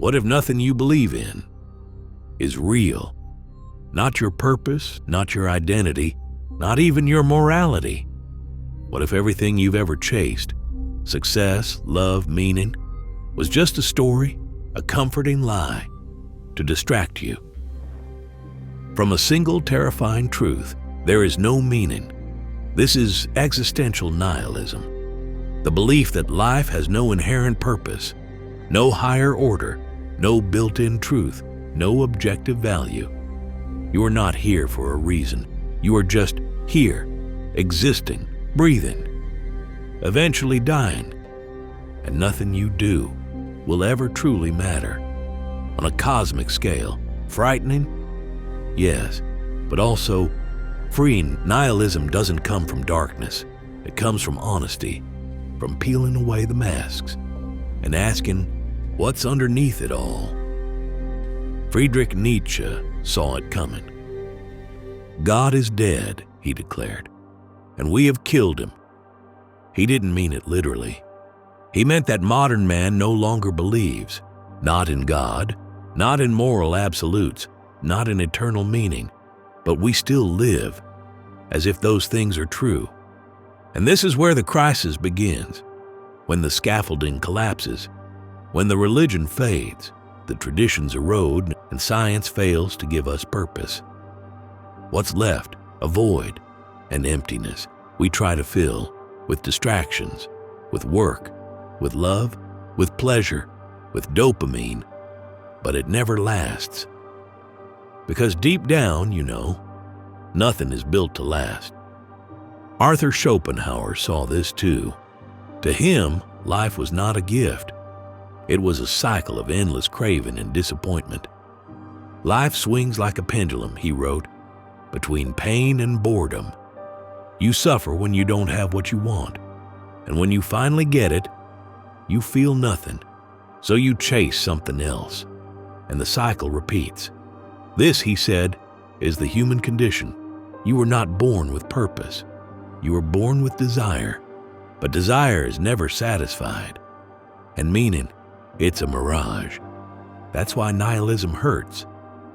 What if nothing you believe in is real? Not your purpose, not your identity, not even your morality. What if everything you've ever chased, success, love, meaning, was just a story, a comforting lie to distract you? From a single terrifying truth, there is no meaning. This is existential nihilism, the belief that life has no inherent purpose, no higher order, no built-in truth, no objective value. You are not here for a reason. You are just here, existing, breathing, eventually dying, and nothing you do will ever truly matter. On a cosmic scale, frightening? Yes, but also freeing. Nihilism doesn't come from darkness. It comes from honesty, from peeling away the masks and asking, what's underneath it all? Friedrich Nietzsche saw it coming. God is dead, he declared, and we have killed him. He didn't mean it literally. He meant that modern man no longer believes, not in God, not in moral absolutes, not in eternal meaning, but we still live as if those things are true. And this is where the crisis begins, when the scaffolding collapses, when the religion fades, the traditions erode, and science fails to give us purpose. What's left? A void, an emptiness we try to fill with distractions, with work, with love, with pleasure, with dopamine, but it never lasts. Because deep down, nothing is built to last. Arthur Schopenhauer saw this too. To him, life was not a gift. It was a cycle of endless craving and disappointment. Life swings like a pendulum, he wrote, between pain and boredom. You suffer when you don't have what you want, and when you finally get it, you feel nothing, so you chase something else, and the cycle repeats. This, he said, is the human condition. You were not born with purpose. You were born with desire, but desire is never satisfied. And meaning, it's a mirage. That's why nihilism hurts,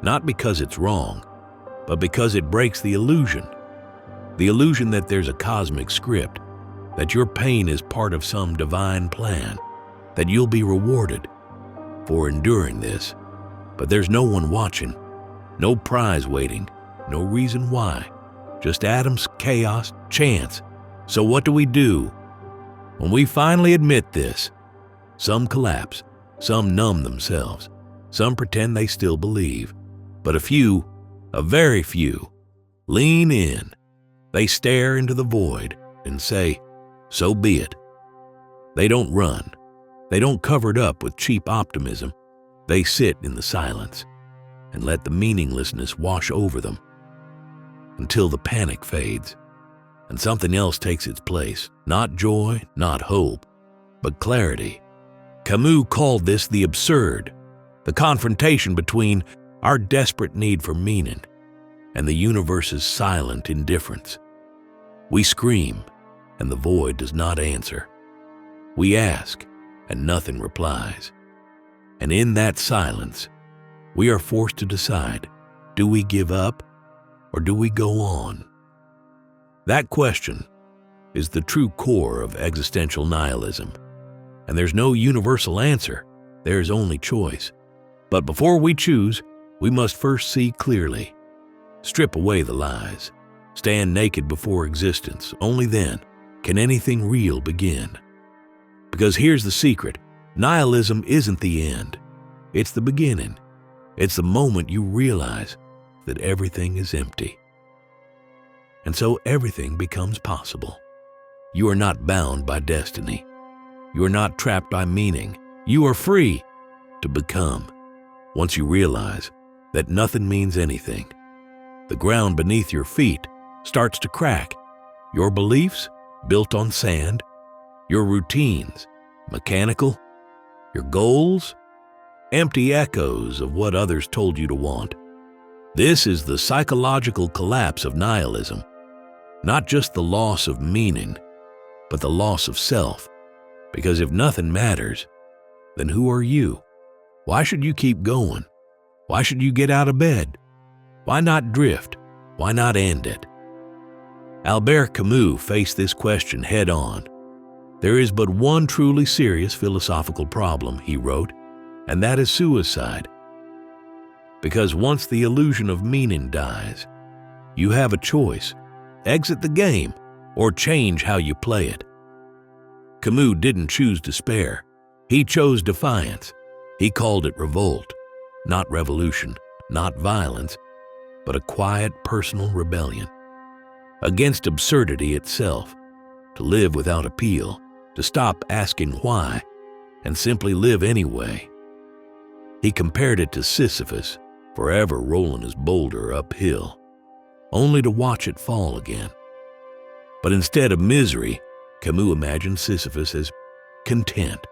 not because it's wrong, but because it breaks the illusion that there's a cosmic script, that your pain is part of some divine plan, that you'll be rewarded for enduring this. But there's no one watching, no prize waiting, no reason why, just atoms, chaos, chance. So what do? When we finally admit this, some collapse, some numb themselves, some pretend they still believe, but a very few, lean in. They stare into the void and say, so be it. They don't run. They don't cover it up with cheap optimism. They sit in the silence and let the meaninglessness wash over them until the panic fades and something else takes its place. Not joy, not hope, but clarity. Camus called this the absurd, the confrontation between our desperate need for meaning and the universe's silent indifference. We scream, and the void does not answer. We ask, and nothing replies. And in that silence, we are forced to decide, do we give up or do we go on? That question is the true core of existential nihilism. And there's no universal answer, there's only choice. But before we choose, we must first see clearly. Strip away the lies. Stand naked before existence. Only then can anything real begin. Because here's the secret. Nihilism isn't the end. It's the beginning. It's the moment you realize that everything is empty. And so everything becomes possible. You are not bound by destiny. You are not trapped by meaning. You are free to become. Once you realize that nothing means anything, the ground beneath your feet starts to crack. Your beliefs, built on sand, your routines, mechanical, your goals, empty echoes of what others told you to want. This is the psychological collapse of nihilism. Not just the loss of meaning, but the loss of self. Because if nothing matters, then who are you? Why should you keep going? Why should you get out of bed? Why not drift? Why not end it? Albert Camus faced this question head on. There is but one truly serious philosophical problem, he wrote, and that is suicide. Because once the illusion of meaning dies, you have a choice: exit the game or change how you play it. Camus didn't choose despair. He chose defiance. He called it revolt, not revolution, not violence, but a quiet personal rebellion against absurdity itself, to live without appeal, to stop asking why, and simply live anyway. He compared it to Sisyphus, forever rolling his boulder uphill, only to watch it fall again. But instead of misery, Camus imagined Sisyphus as content,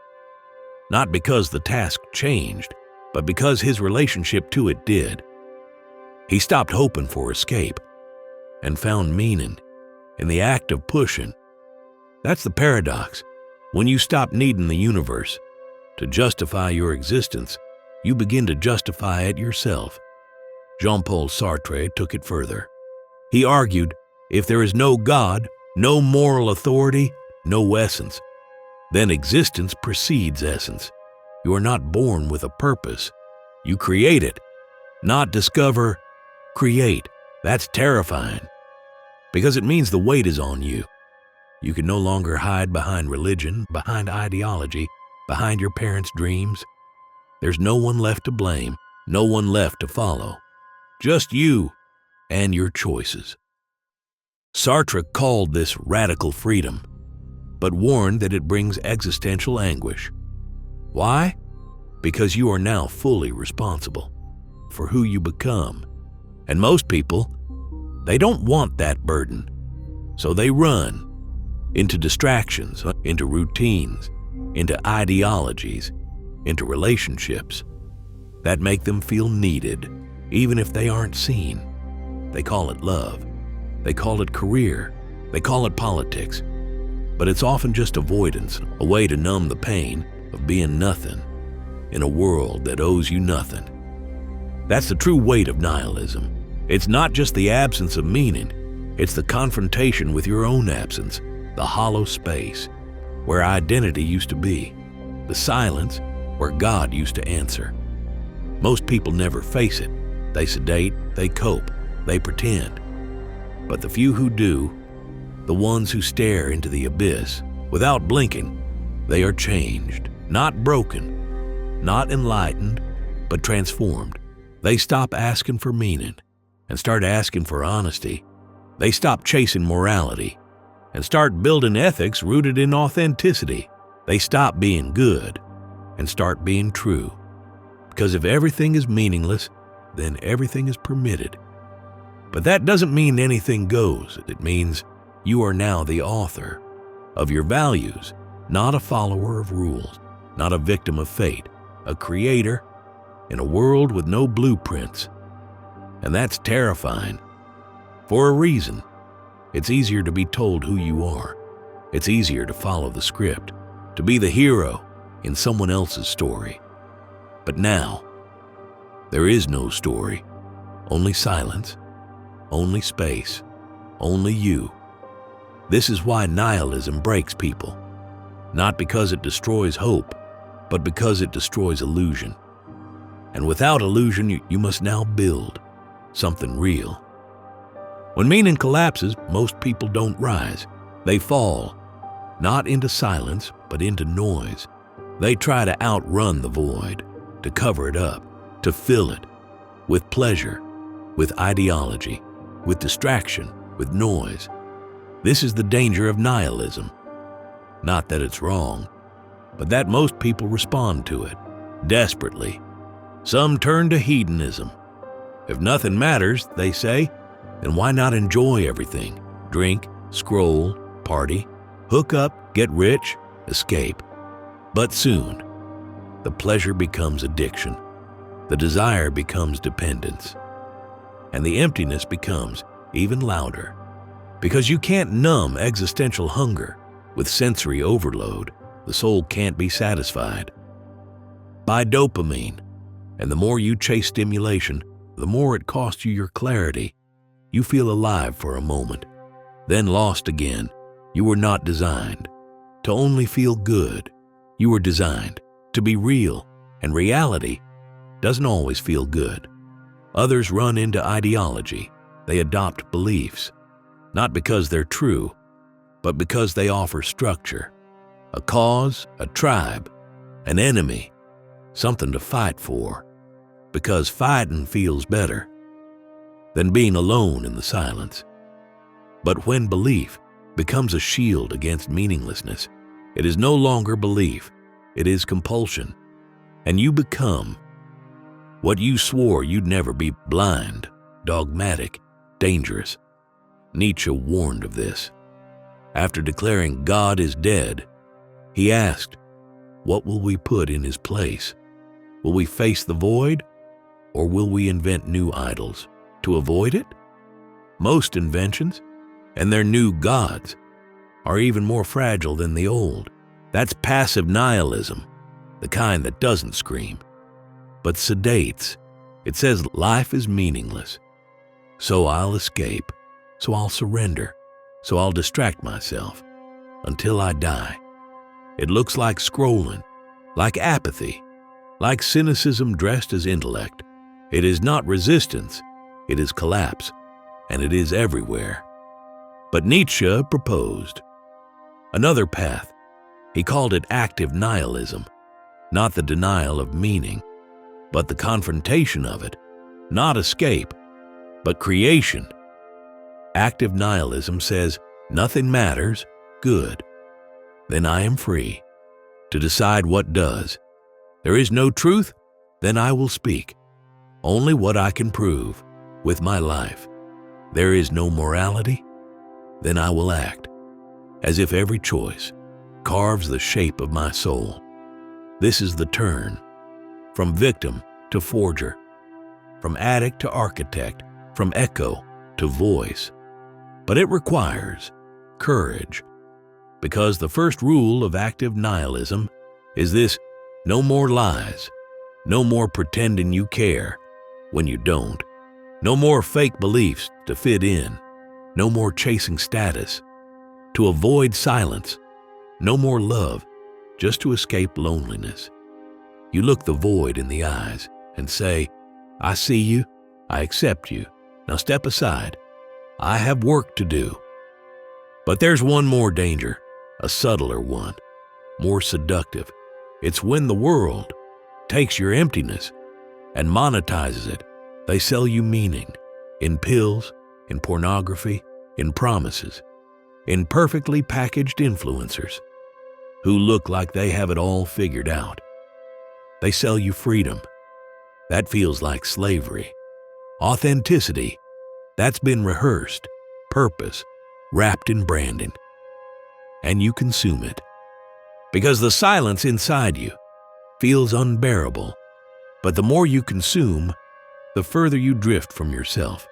not because the task changed, but because his relationship to it did. He stopped hoping for escape and found meaning in the act of pushing. That's the paradox. When you stop needing the universe to justify your existence, you begin to justify it yourself. Jean-Paul Sartre took it further. He argued, if there is no God, no moral authority, no essence, then existence precedes essence. You are not born with a purpose. You create it, not discover, create. That's terrifying, because it means the weight is on you. You can no longer hide behind religion, behind ideology, behind your parents' dreams. There's no one left to blame, no one left to follow. Just you and your choices. Sartre called this radical freedom, but warned that it brings existential anguish. Why? Because you are now fully responsible for who you become. And most people, they don't want that burden. So they run into distractions, into routines, into ideologies, into relationships that make them feel needed, even if they aren't seen. They call it love. They call it career. They call it politics. But it's often just avoidance, a way to numb the pain of being nothing in a world that owes you nothing. That's the true weight of nihilism. It's not just the absence of meaning, it's the confrontation with your own absence, the hollow space where identity used to be, the silence where God used to answer. Most people never face it. They sedate, they cope, they pretend. But the few who do, the ones who stare into the abyss without blinking, they are changed, not broken, not enlightened, but transformed. They stop asking for meaning and start asking for honesty. They stop chasing morality and start building ethics rooted in authenticity. They stop being good and start being true. Because if everything is meaningless, then everything is permitted. But that doesn't mean anything goes. It means you are now the author of your values, not a follower of rules, not a victim of fate, a creator in a world with no blueprints. And that's terrifying. For a reason. It's easier to be told who you are. It's easier to follow the script, to be the hero in someone else's story. But now, there is no story, only silence, only space, only you. This is why nihilism breaks people, not because it destroys hope, but because it destroys illusion. And without illusion, you must now build something real. When meaning collapses, most people don't rise. They fall, not into silence, but into noise. They try to outrun the void, to cover it up, to fill it with pleasure, with ideology, with distraction, with noise. This is the danger of nihilism. Not that it's wrong, but that most people respond to it, desperately. Some turn to hedonism. If nothing matters, they say, then why not enjoy everything? Drink, scroll, party, hook up, get rich, escape. But soon, the pleasure becomes addiction. The desire becomes dependence. And the emptiness becomes even louder. Because you can't numb existential hunger with sensory overload. The soul can't be satisfied. by dopamine. And the more you chase stimulation, the more it costs you your clarity. You feel alive for a moment, then lost again. You were not designed to only feel good. You were designed to be real, and reality doesn't always feel good. Others run into ideology. They adopt beliefs, not because they're true, but because they offer structure, a cause, a tribe, an enemy, something to fight for, because fighting feels better than being alone in the silence. But when belief becomes a shield against meaninglessness, it is no longer belief, it is compulsion, and you become what you swore you'd never be: blind, dogmatic, dangerous. Nietzsche warned of this. After declaring God is dead, he asked, what will we put in his place? Will we face the void, or will we invent new idols to avoid it? Most inventions and their new gods are even more fragile than the old. That's passive nihilism, the kind that doesn't scream, but sedates. It says life is meaningless, so I'll escape, so I'll surrender, so I'll distract myself until I die. It looks like scrolling, like apathy, like cynicism dressed as intellect. It is not resistance, it is collapse, and it is everywhere. But Nietzsche proposed another path. He called it active nihilism, not the denial of meaning, but the confrontation of it, not escape, but creation. Active nihilism says, nothing matters, good. Then I am free to decide what does. There is no truth, then I will speak only what I can prove with my life. There is no morality, then I will act as if every choice carves the shape of my soul. This is the turn from victim to forger, from addict to architect, from echo to voice. But it requires courage, because the first rule of active nihilism is this: no more lies, no more pretending you care when you don't, no more fake beliefs to fit in, no more chasing status to avoid silence, no more love just to escape loneliness. You look the void in the eyes and say, I see you, I accept you, now step aside, I have work to do. But there's one more danger, a subtler one, more seductive. It's when the world takes your emptiness and monetizes it. They sell you meaning in pills, in pornography, in promises, in perfectly packaged influencers who look like they have it all figured out. They sell you freedom. That feels like slavery. Authenticity, that's been rehearsed. Purpose, wrapped in branding. And you consume it, because the silence inside you feels unbearable. But the more you consume, the further you drift from yourself.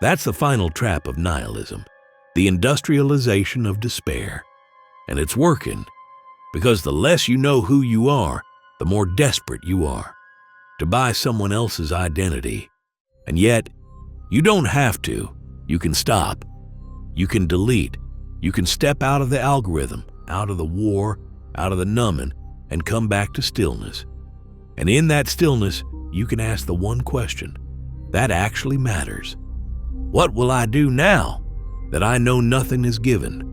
That's the final trap of nihilism, the industrialization of despair. And it's working, because the less you know who you are, the more desperate you are to buy someone else's identity. And yet, you don't have to. You can stop. You can delete. You can step out of the algorithm, out of the war, out of the numbing, and come back to stillness. And in that stillness, you can ask the one question that actually matters. What will I do now that I know nothing is given?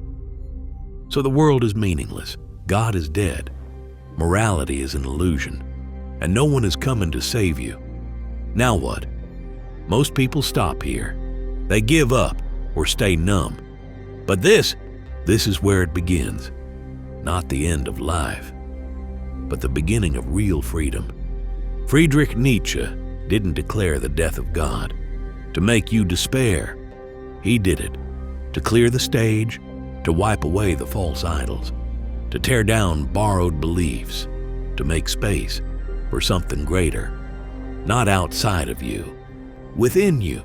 So the world is meaningless. God is dead. Morality is an illusion. And no one is coming to save you. Now what? Most people stop here. They give up or stay numb. But this is where it begins. Not the end of life, but the beginning of real freedom. Friedrich Nietzsche didn't declare the death of God to make you despair. He did it to clear the stage, to wipe away the false idols, to tear down borrowed beliefs, to make space for something greater, not outside of you, within you.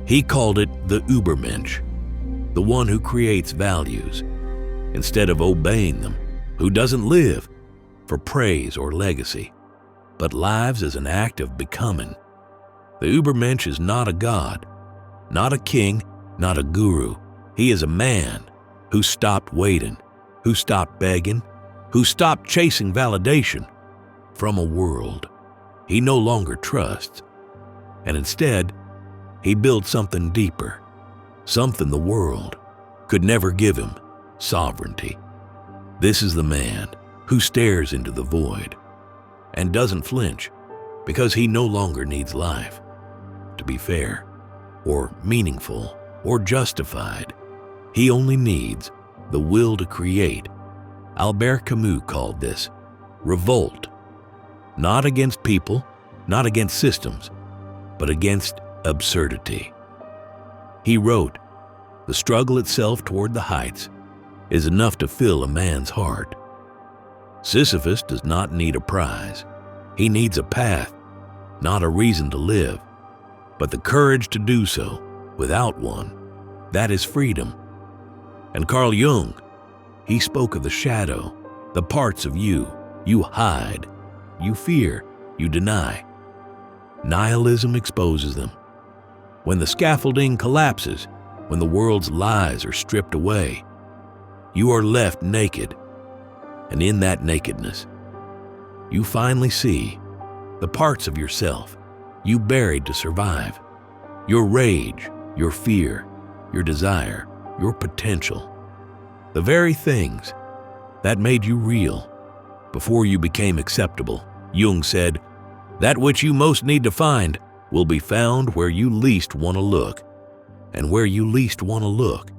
He called it the Übermensch, the one who creates values instead of obeying them, who doesn't live for praise or legacy, but lives as an act of becoming. The Übermensch is not a god, not a king, not a guru. He is a man who stopped waiting, who stopped begging, who stopped chasing validation from a world he no longer trusts, and instead, he built something deeper, something the world could never give him: sovereignty. This is the man who stares into the void and doesn't flinch because he no longer needs life to be fair or meaningful or justified. He only needs the will to create. Albert Camus called this revolt, not against people, not against systems, but against absurdity. He wrote, "The struggle itself toward the heights is enough to fill a man's heart." Sisyphus does not need a prize. He needs a path, not a reason to live, but the courage to do so without one. That is freedom. And Carl Jung, he spoke of the shadow, the parts of you hide, you fear, you deny. Nihilism exposes them. When the scaffolding collapses, when the world's lies are stripped away, you are left naked. And in that nakedness, you finally see the parts of yourself you buried to survive. Your rage, your fear, your desire, your potential. The very things that made you real before you became acceptable. Jung said, "That which you most need to find will be found where you least want to look." And where you least want to look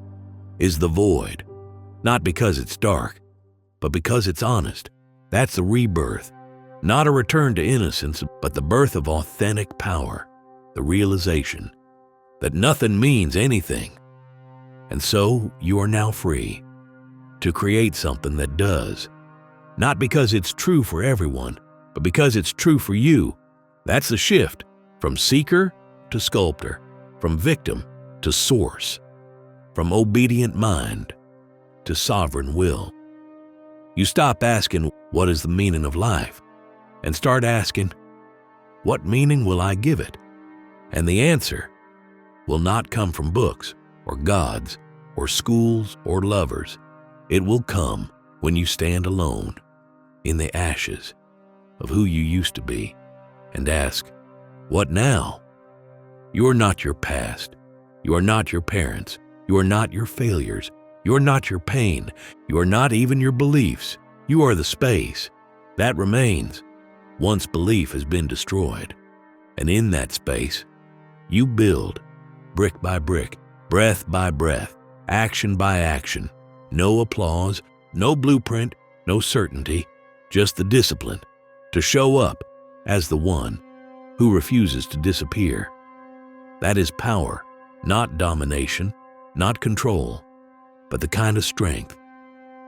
is the void. Not because it's dark, but because it's honest. That's the rebirth. Not a return to innocence, but the birth of authentic power. The realization that nothing means anything. And so you are now free to create something that does. Not because it's true for everyone, but because it's true for you. That's the shift from seeker to sculptor, from victim to source, from obedient mind to sovereign will. You stop asking, what is the meaning of life? And start asking, what meaning will I give it? And the answer will not come from books or gods or schools or lovers. It will come when you stand alone in the ashes of who you used to be and ask, what now? You are not your past. You are not your parents. You are not your failures. You are not your pain. You are not even your beliefs. You are the space that remains once belief has been destroyed. And in that space, you build brick by brick, breath by breath, action by action. No applause, no blueprint, no certainty, just the discipline to show up as the one who refuses to disappear. That is power, not domination, not control, but the kind of strength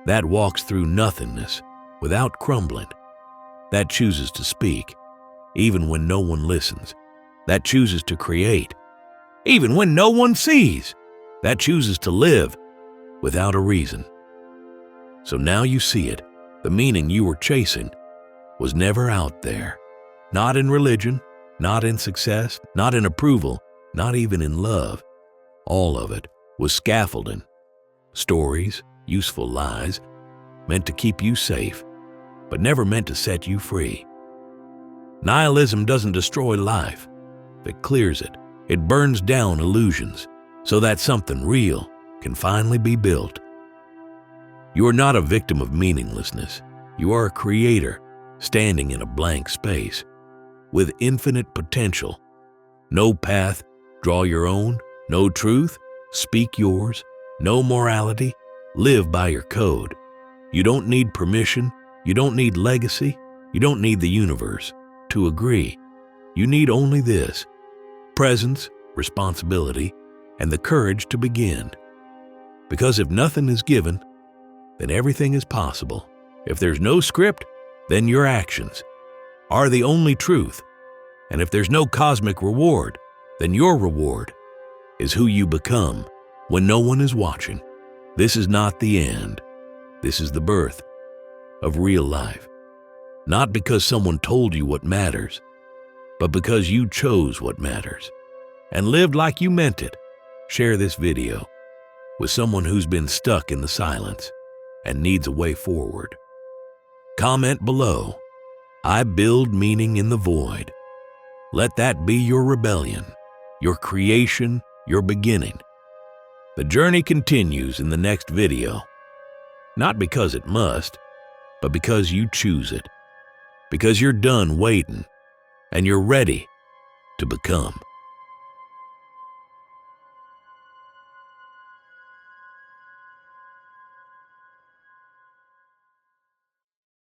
that walks through nothingness without crumbling, that chooses to speak even when no one listens, that chooses to create even when no one sees, that chooses to live without a reason. So now you see it. The meaning you were chasing was never out there. Not in religion, not in success, not in approval, not even in love. All of it was scaffolding. Stories, useful lies, meant to keep you safe, but never meant to set you free. Nihilism doesn't destroy life. It clears it. It burns down illusions so that something real can finally be built. You are not a victim of meaninglessness. You are a creator standing in a blank space with infinite potential. No path, draw your own. No truth, speak yours. No morality, live by your code. You don't need permission. You don't need legacy. You don't need the universe to agree. You need only this: presence, responsibility, and the courage to begin. Because if nothing is given, then everything is possible. If there's no script, then your actions are the only truth. And if there's no cosmic reward, then your reward is who you become when no one is watching. This is not the end. This is the birth of real life. Not because someone told you what matters, but because you chose what matters and lived like you meant it. Share this video with someone who's been stuck in the silence and needs a way forward. Comment below, "I build meaning in the void." Let that be your rebellion, your creation, your beginning. The journey continues in the next video, not because it must, but because you choose it, because you're done waiting and you're ready to become.